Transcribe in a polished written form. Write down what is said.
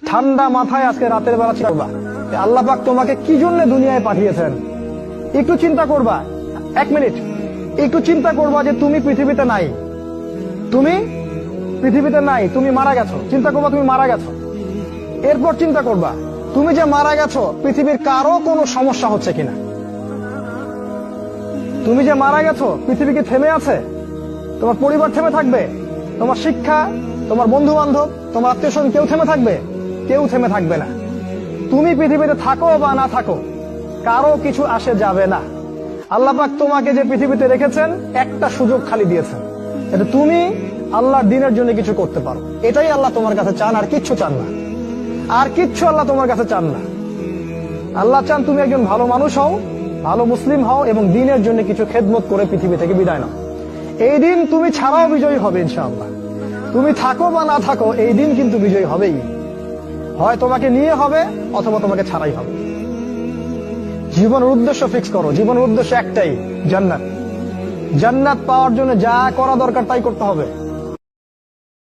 ঠান্ডা মাথায় আজকে রাতের বেলা চিন্তা করবা আল্লাহ পাক তোমাকে কি জন্য দুনিয়ায় পাঠিয়েছেন। একটু চিন্তা করবা, 1 মিনিট একটু চিন্তা করবা যে তুমি পৃথিবীতে নাই, তুমি পৃথিবীতে নাই, তুমি মারা গেছো। চিন্তা করবা তুমি মারা গেছো। এরপর চিন্তা করবা তুমি যে মারা গেছো পৃথিবীর কারো কোনো সমস্যা হচ্ছে কিনা। তুমি যে মারা গেছো পৃথিবী কি থেমে আছে? তোমার পরিবার থেমে থাকবে? তোমার শিক্ষা, তোমার বন্ধু বান্ধব, তোমার আত্মীয় স্বজন কেউ থেমে থাকবে? কেউ থেমে থাকবে না। তুমি পৃথিবীতে থাকো বা না থাকো কারো কিছু আসে যাবে না। আল্লাহ পাক তোমাকে যে পৃথিবীতে রেখেছেন একটা সুযোগ খালি দিয়েছেন, এটা তুমি আল্লাহর দ্বীনের জন্য কিছু করতে পারো। এটাই আল্লাহ তোমার কাছে চান, আর কিচ্ছু চান না। আর কিচ্ছু আল্লাহ তোমার কাছে চান না। আল্লাহ চান তুমি একজন ভালো মানুষ হও, ভালো মুসলিম হও এবং দ্বীনের জন্য কিছু খেদমত করে পৃথিবী থেকে বিদায় নাও। এই দিন তুমি ছাড়াও বিজয়ী হবে ইনশাআল্লাহ। তুমি থাকো বা না থাকো এই দিন কিন্তু বিজয়ী হবেই। হয় তোমাকে নিয়ে হবে অথবা তোমাকে ছাড়াই হবে। জীবনের উদ্দেশ্য ফিক্স করো। জীবনের উদ্দেশ্য একটাই, জান্নাত। জান্নাত পাওয়ার জন্য যা করা দরকার তাই করতে হবে।